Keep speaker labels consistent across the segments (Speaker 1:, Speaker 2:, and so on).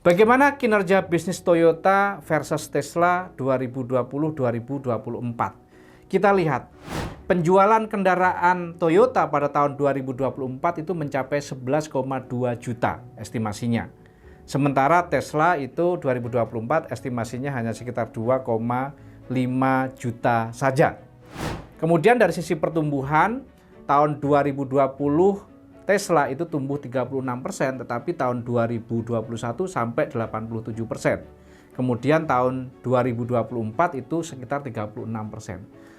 Speaker 1: Bagaimana kinerja bisnis Toyota versus Tesla 2020-2024? Kita lihat, penjualan kendaraan Toyota pada tahun 2024 itu mencapai 11,2 juta estimasinya. Sementara Tesla itu 2024 estimasinya hanya sekitar 2,5 juta saja. Kemudian dari sisi pertumbuhan, tahun 2020 Tesla itu tumbuh 36%, tetapi tahun 2021 sampai 87%. Kemudian tahun 2024 itu sekitar 36%.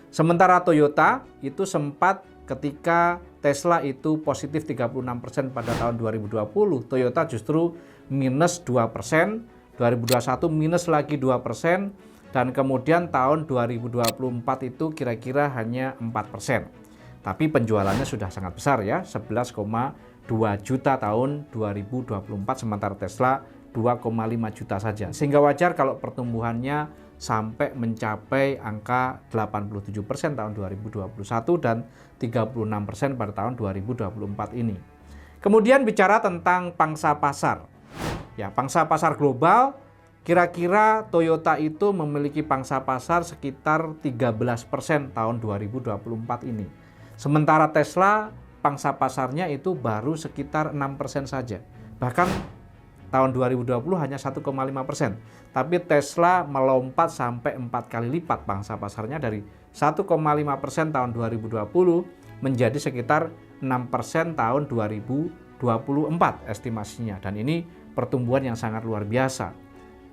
Speaker 1: Sementara Toyota itu sempat ketika Tesla itu positif 36% pada tahun 2020, Toyota justru minus 2%, 2021 minus lagi 2%, dan kemudian tahun 2024 itu kira-kira hanya 4%. Tapi penjualannya sudah sangat besar ya, 11,2 juta tahun 2024, sementara Tesla 2,5 juta saja. Sehingga wajar kalau pertumbuhannya sampai mencapai angka 87% tahun 2021 dan 36% pada tahun 2024 ini. Kemudian bicara tentang pangsa pasar. Ya, pangsa pasar global, kira-kira Toyota itu memiliki pangsa pasar sekitar 13% tahun 2024 ini. Sementara Tesla pangsa pasarnya itu baru sekitar 6% saja. Bahkan tahun 2020 hanya 1,5%. Tapi Tesla melompat sampai 4 kali lipat pangsa pasarnya dari 1,5% tahun 2020 menjadi sekitar 6% tahun 2024 estimasinya. Dan ini pertumbuhan yang sangat luar biasa.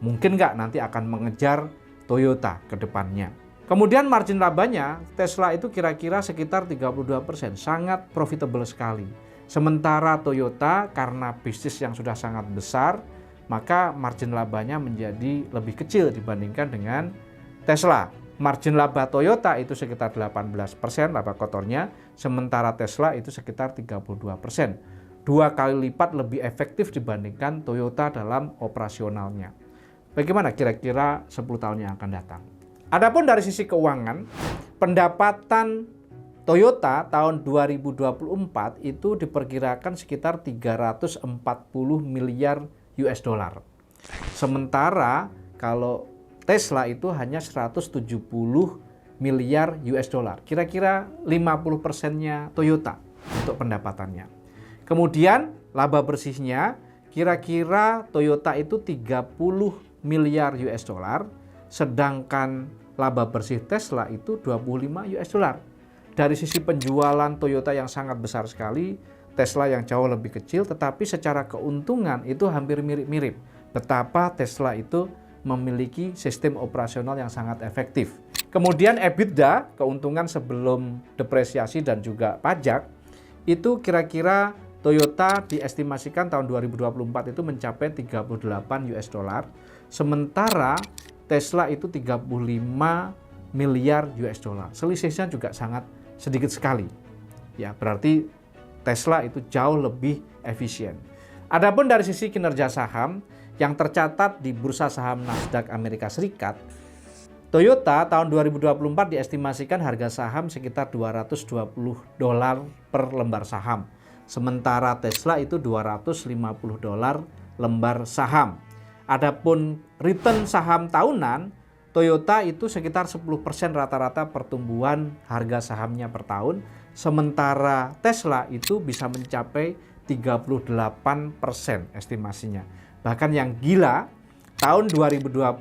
Speaker 1: Mungkin nggak nanti akan mengejar Toyota ke depannya. Kemudian margin labanya Tesla itu kira-kira sekitar 32%, sangat profitable sekali. Sementara Toyota karena bisnis yang sudah sangat besar, maka margin labanya menjadi lebih kecil dibandingkan dengan Tesla. Margin laba Toyota itu sekitar 18% laba kotornya, sementara Tesla itu sekitar 32%. 2 kali lipat lebih efektif dibandingkan Toyota dalam operasionalnya. Bagaimana kira-kira 10 tahun yang akan datang? Adapun dari sisi keuangan, pendapatan Toyota tahun 2024 itu diperkirakan sekitar 340 miliar US dollar. Sementara kalau Tesla itu hanya 170 miliar US dollar. Kira-kira 50%-nya Toyota untuk pendapatannya. Kemudian laba bersihnya kira-kira Toyota itu 30 miliar US dollar. Sedangkan laba bersih Tesla itu 25 US dollar. Dari sisi penjualan Toyota yang sangat besar sekali, Tesla yang jauh lebih kecil, tetapi secara keuntungan itu hampir mirip-mirip. Betapa Tesla itu memiliki sistem operasional yang sangat efektif. Kemudian EBITDA, keuntungan sebelum depresiasi dan juga pajak, itu kira-kira Toyota diestimasikan tahun 2024 itu mencapai 38 US dollar. Sementara Tesla itu 35 miliar US dollar. Selisihnya juga sangat sedikit sekali. Ya, berarti Tesla itu jauh lebih efisien. Adapun dari sisi kinerja saham yang tercatat di bursa saham Nasdaq Amerika Serikat, Toyota tahun 2024 diestimasikan harga saham sekitar 220 dolar per lembar saham. Sementara Tesla itu 250 dolar lembar saham. Adapun return saham tahunan, Toyota itu sekitar 10% rata-rata pertumbuhan harga sahamnya per tahun. Sementara Tesla itu bisa mencapai 38% estimasinya. Bahkan yang gila, tahun 2020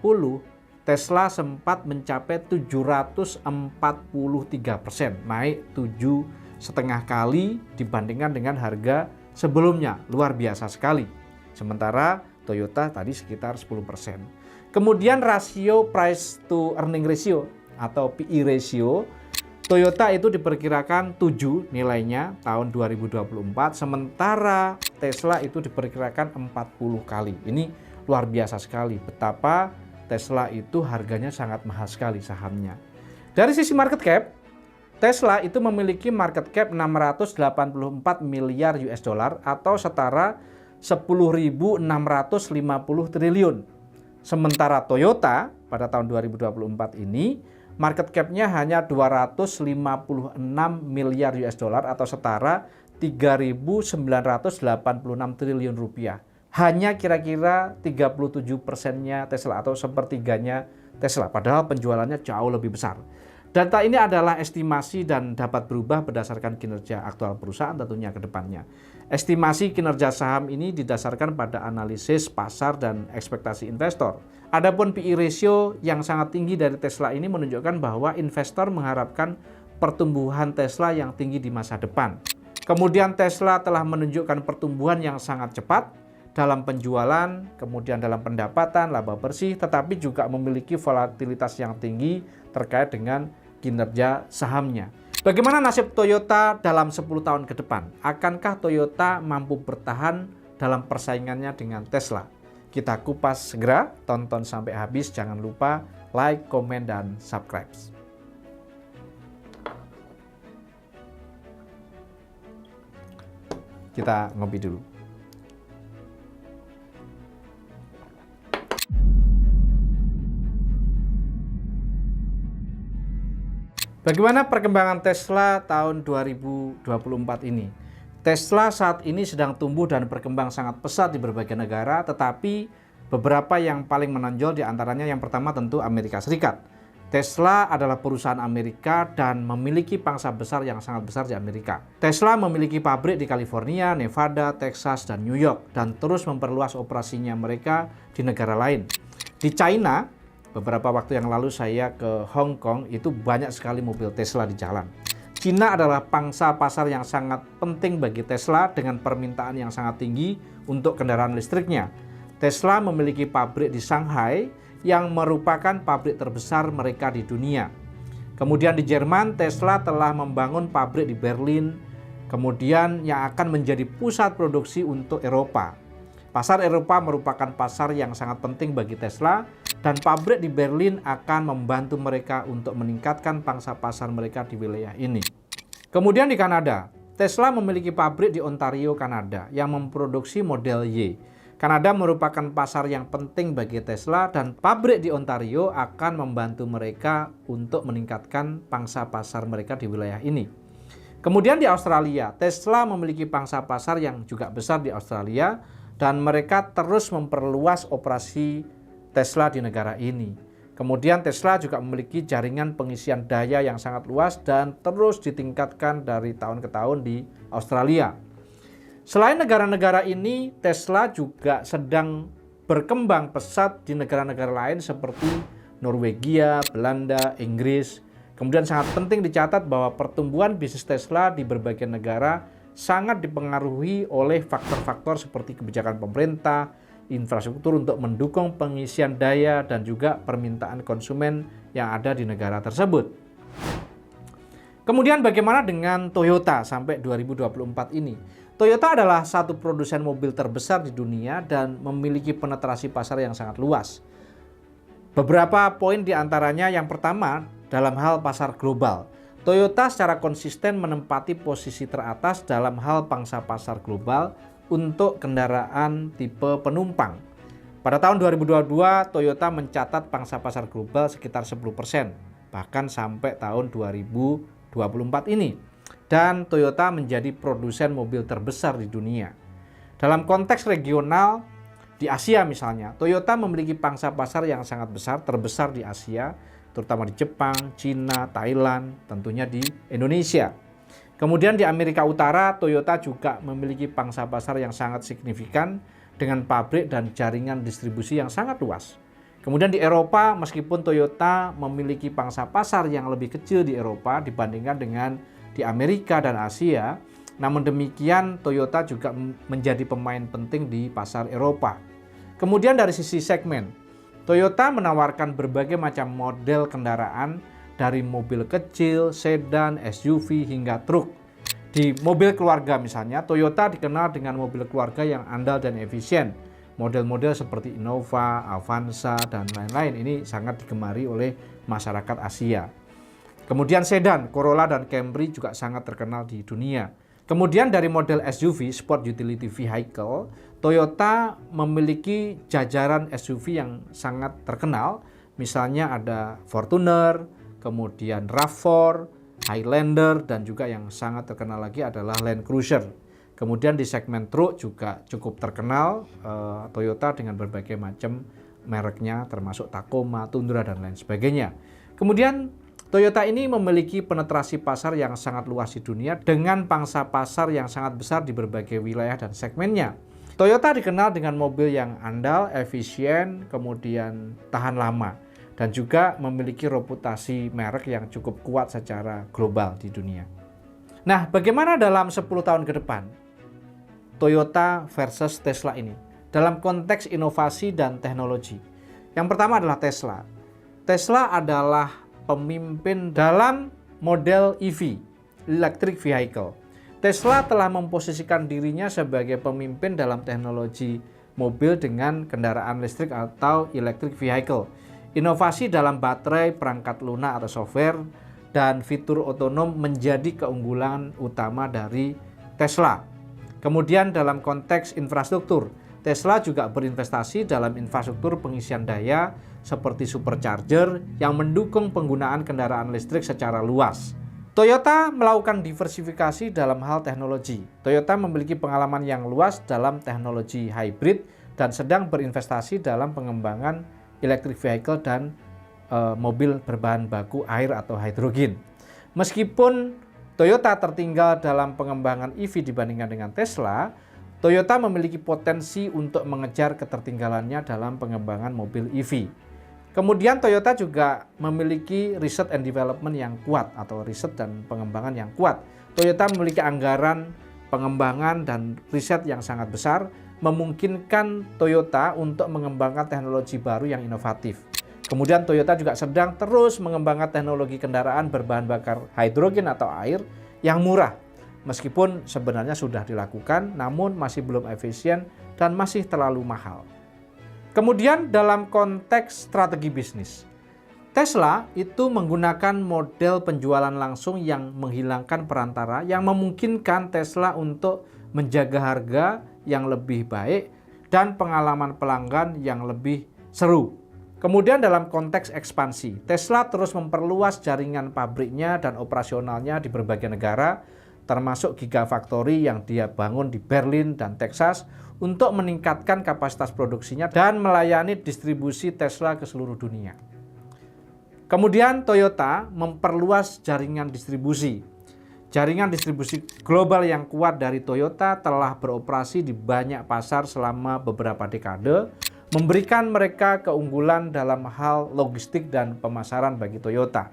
Speaker 1: Tesla sempat mencapai 743%, naik 7,5 kali dibandingkan dengan harga sebelumnya. Luar biasa sekali. Sementara Toyota tadi sekitar 10%. Kemudian rasio price to earning ratio atau PE ratio, Toyota itu diperkirakan 7 nilainya tahun 2024, sementara Tesla itu diperkirakan 40 kali. Ini luar biasa sekali betapa Tesla itu harganya sangat mahal sekali sahamnya. Dari sisi market cap, Tesla itu memiliki market cap 684 miliar US dollar atau setara 10.650 triliun. Sementara Toyota pada tahun 2024 ini market cap-nya hanya 256 miliar US dollar atau setara 3.986 triliun rupiah. hanya kira-kira 37%-nya Tesla atau sepertiganya Tesla, padahal penjualannya jauh lebih besar. Data ini adalah estimasi dan dapat berubah berdasarkan kinerja aktual perusahaan tentunya ke depannya. Estimasi kinerja saham ini didasarkan pada analisis pasar dan ekspektasi investor. Adapun PE ratio yang sangat tinggi dari Tesla ini menunjukkan bahwa investor mengharapkan pertumbuhan Tesla yang tinggi di masa depan. Kemudian Tesla telah menunjukkan pertumbuhan yang sangat cepat dalam penjualan, kemudian dalam pendapatan, laba bersih, tetapi juga memiliki volatilitas yang tinggi terkait dengan kinerja sahamnya. Bagaimana nasib Toyota dalam 10 tahun ke depan? Akankah Toyota mampu bertahan dalam persaingannya dengan Tesla? Kita kupas segera, tonton sampai habis, jangan lupa like, komen, dan subscribe. Kita ngopi dulu. Bagaimana perkembangan Tesla tahun 2024 ini? Tesla saat ini sedang tumbuh dan berkembang sangat pesat di berbagai negara, tetapi beberapa yang paling menonjol diantaranya yang pertama tentu Amerika Serikat. Tesla adalah perusahaan Amerika dan memiliki pangsa besar yang sangat besar di Amerika. Tesla memiliki pabrik di California, Nevada, Texas, dan New York, dan terus memperluas operasinya mereka di negara lain. Di China, beberapa waktu yang lalu saya ke Hong Kong, itu banyak sekali mobil Tesla di jalan. Cina adalah pangsa pasar yang sangat penting bagi Tesla dengan permintaan yang sangat tinggi untuk kendaraan listriknya. Tesla memiliki pabrik di Shanghai yang merupakan pabrik terbesar mereka di dunia. Kemudian di Jerman, Tesla telah membangun pabrik di Berlin, kemudian yang akan menjadi pusat produksi untuk Eropa. Pasar Eropa merupakan pasar yang sangat penting bagi Tesla, dan pabrik di Berlin akan membantu mereka untuk meningkatkan pangsa pasar mereka di wilayah ini. Kemudian di Kanada, Tesla memiliki pabrik di Ontario, Kanada yang memproduksi model Y. Kanada merupakan pasar yang penting bagi Tesla dan pabrik di Ontario akan membantu mereka untuk meningkatkan pangsa pasar mereka di wilayah ini. Kemudian di Australia, Tesla memiliki pangsa pasar yang juga besar di Australia dan mereka terus memperluas operasi Tesla di negara ini. Kemudian Tesla juga memiliki jaringan pengisian daya yang sangat luas dan terus ditingkatkan dari tahun ke tahun di Australia. Selain negara-negara ini, Tesla juga sedang berkembang pesat di negara-negara lain seperti Norwegia, Belanda, Inggris. Kemudian sangat penting dicatat bahwa pertumbuhan bisnis Tesla di berbagai negara sangat dipengaruhi oleh faktor-faktor seperti kebijakan pemerintah, infrastruktur untuk mendukung pengisian daya, dan juga permintaan konsumen yang ada di negara tersebut. Kemudian bagaimana dengan Toyota sampai 2024 ini? Toyota adalah satu produsen mobil terbesar di dunia dan memiliki penetrasi pasar yang sangat luas. Beberapa poin diantaranya, yang pertama dalam hal pasar global. Toyota secara konsisten menempati posisi teratas dalam hal pangsa pasar global untuk kendaraan tipe penumpang. Pada tahun 2022, Toyota mencatat pangsa pasar global sekitar 10%, bahkan sampai tahun 2024 ini. Dan Toyota menjadi produsen mobil terbesar di dunia. Dalam konteks regional, di Asia misalnya, Toyota memiliki pangsa pasar yang sangat besar, terbesar di Asia, terutama di Jepang, Cina, Thailand, tentunya di Indonesia. Kemudian di Amerika Utara, Toyota juga memiliki pangsa pasar yang sangat signifikan dengan pabrik dan jaringan distribusi yang sangat luas. Kemudian di Eropa, meskipun Toyota memiliki pangsa pasar yang lebih kecil di Eropa dibandingkan dengan di Amerika dan Asia, namun demikian Toyota juga menjadi pemain penting di pasar Eropa. Kemudian dari sisi segmen, Toyota menawarkan berbagai macam model kendaraan, dari mobil kecil, sedan, SUV, hingga truk. Di mobil keluarga misalnya, Toyota dikenal dengan mobil keluarga yang andal dan efisien. Model-model seperti Innova, Avanza, dan lain-lain ini sangat digemari oleh masyarakat Asia. Kemudian sedan, Corolla dan Camry juga sangat terkenal di dunia. Kemudian dari model SUV, Sport Utility Vehicle, Toyota memiliki jajaran SUV yang sangat terkenal. Misalnya ada Fortuner, kemudian RAV4, Highlander, dan juga yang sangat terkenal lagi adalah Land Cruiser. Kemudian di segmen truk juga cukup terkenal Toyota dengan berbagai macam mereknya termasuk Tacoma, Tundra dan lain sebagainya. Kemudian Toyota ini memiliki penetrasi pasar yang sangat luas di dunia dengan pangsa pasar yang sangat besar di berbagai wilayah dan segmennya. Toyota dikenal dengan mobil yang andal, efisien, kemudian tahan lama dan juga memiliki reputasi merek yang cukup kuat secara global di dunia. Nah, bagaimana dalam 10 tahun ke depan Toyota versus Tesla ini dalam konteks inovasi dan teknologi? Yang pertama adalah Tesla. Tesla adalah pemimpin dalam model EV, electric vehicle. Tesla telah memposisikan dirinya sebagai pemimpin dalam teknologi mobil dengan kendaraan listrik atau electric vehicle. Inovasi dalam baterai, perangkat lunak atau software, dan fitur otonom menjadi keunggulan utama dari Tesla. Kemudian dalam konteks infrastruktur, Tesla juga berinvestasi dalam infrastruktur pengisian daya seperti supercharger yang mendukung penggunaan kendaraan listrik secara luas. Toyota melakukan diversifikasi dalam hal teknologi. Toyota memiliki pengalaman yang luas dalam teknologi hybrid dan sedang berinvestasi dalam pengembangan electric vehicle dan mobil berbahan baku air atau hidrogen. Meskipun Toyota tertinggal dalam pengembangan EV dibandingkan dengan Tesla, Toyota memiliki potensi untuk mengejar ketertinggalannya dalam pengembangan mobil EV. Kemudian Toyota juga memiliki research and development yang kuat atau riset dan pengembangan yang kuat. Toyota memiliki anggaran pengembangan dan riset yang sangat besar, memungkinkan Toyota untuk mengembangkan teknologi baru yang inovatif. Kemudian Toyota juga sedang terus mengembangkan teknologi kendaraan berbahan bakar hidrogen atau air yang murah. Meskipun sebenarnya sudah dilakukan, namun masih belum efisien dan masih terlalu mahal. Kemudian dalam konteks strategi bisnis, Tesla itu menggunakan model penjualan langsung yang menghilangkan perantara yang memungkinkan Tesla untuk menjaga harga yang lebih baik dan pengalaman pelanggan yang lebih seru. Kemudian dalam konteks ekspansi, Tesla terus memperluas jaringan pabriknya dan operasionalnya di berbagai negara, termasuk Gigafactory yang dia bangun di Berlin dan Texas untuk meningkatkan kapasitas produksinya dan melayani distribusi Tesla ke seluruh dunia. Kemudian Toyota memperluas jaringan distribusi. Jaringan distribusi global yang kuat dari Toyota telah beroperasi di banyak pasar selama beberapa dekade, memberikan mereka keunggulan dalam hal logistik dan pemasaran bagi Toyota.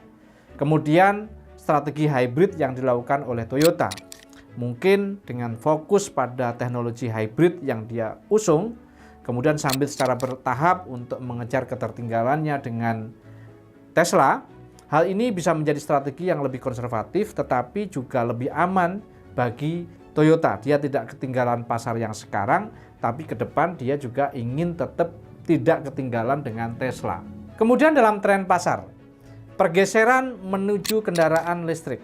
Speaker 1: Kemudian strategi hybrid yang dilakukan oleh Toyota, mungkin dengan fokus pada teknologi hybrid yang dia usung, kemudian sambil secara bertahap untuk mengejar ketertinggalannya dengan Tesla. Hal ini bisa menjadi strategi yang lebih konservatif tetapi juga lebih aman bagi Toyota. Dia tidak ketinggalan pasar yang sekarang, tapi ke depan dia juga ingin tetap tidak ketinggalan dengan Tesla. Kemudian dalam tren pasar, pergeseran menuju kendaraan listrik.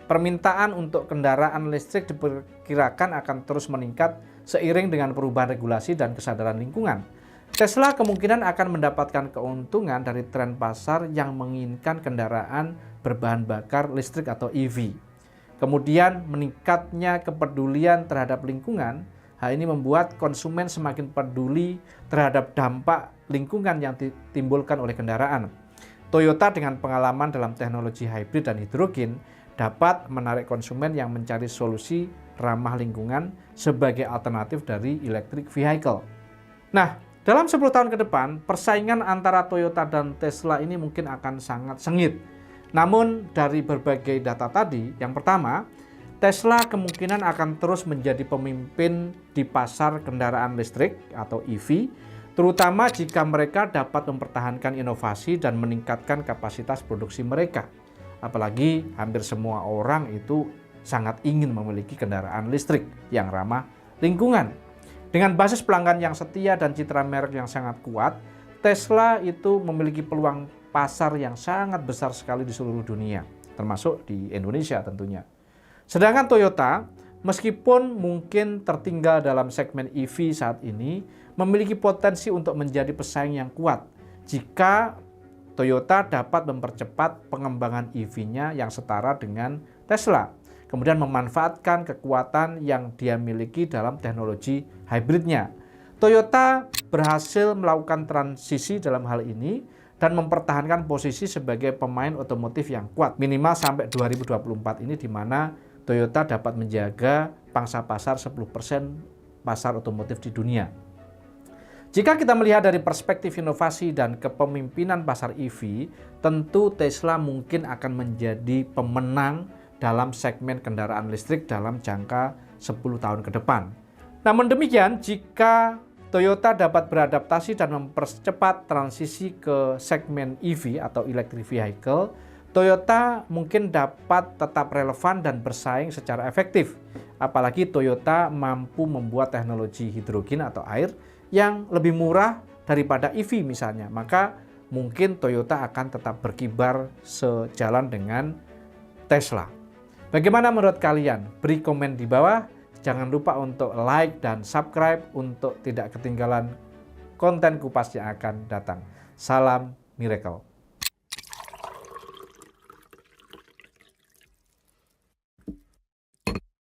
Speaker 1: Permintaan untuk kendaraan listrik diperkirakan akan terus meningkat seiring dengan perubahan regulasi dan kesadaran lingkungan. Tesla kemungkinan akan mendapatkan keuntungan dari tren pasar yang menginginkan kendaraan berbahan bakar listrik atau EV. Kemudian meningkatnya kepedulian terhadap lingkungan. Hal ini membuat konsumen semakin peduli terhadap dampak lingkungan yang ditimbulkan oleh kendaraan. Toyota dengan pengalaman dalam teknologi hybrid dan hidrogen dapat menarik konsumen yang mencari solusi ramah lingkungan sebagai alternatif dari electric vehicle. Nah, dalam 10 tahun ke depan, persaingan antara Toyota dan Tesla ini mungkin akan sangat sengit. Namun dari berbagai data tadi, yang pertama, Tesla kemungkinan akan terus menjadi pemimpin di pasar kendaraan listrik atau EV, terutama jika mereka dapat mempertahankan inovasi dan meningkatkan kapasitas produksi mereka. Apalagi hampir semua orang itu sangat ingin memiliki kendaraan listrik yang ramah lingkungan. Dengan basis pelanggan yang setia dan citra merek yang sangat kuat, Tesla itu memiliki peluang pasar yang sangat besar sekali di seluruh dunia, termasuk di Indonesia tentunya. Sedangkan Toyota, meskipun mungkin tertinggal dalam segmen EV saat ini, memiliki potensi untuk menjadi pesaing yang kuat jika Toyota dapat mempercepat pengembangan EV-nya yang setara dengan Tesla. kemudian memanfaatkan kekuatan yang dia miliki dalam teknologi hybridnya. Toyota berhasil melakukan transisi dalam hal ini dan mempertahankan posisi sebagai pemain otomotif yang kuat minimal sampai 2024 ini, di mana Toyota dapat menjaga pangsa pasar 10% pasar otomotif di dunia. Jika kita melihat dari perspektif inovasi dan kepemimpinan pasar EV, tentu Tesla mungkin akan menjadi pemenang dalam segmen kendaraan listrik dalam jangka 10 tahun ke depan. Namun demikian, jika Toyota dapat beradaptasi dan mempercepat transisi ke segmen EV atau electric vehicle, Toyota mungkin dapat tetap relevan dan bersaing secara efektif. Apalagi Toyota mampu membuat teknologi hidrogen atau air yang lebih murah daripada EV misalnya, maka mungkin Toyota akan tetap berkibar sejalan dengan Tesla. Bagaimana menurut kalian? Beri komen di bawah. Jangan lupa untuk like dan subscribe untuk tidak ketinggalan konten kupas yang akan datang. Salam Miracle.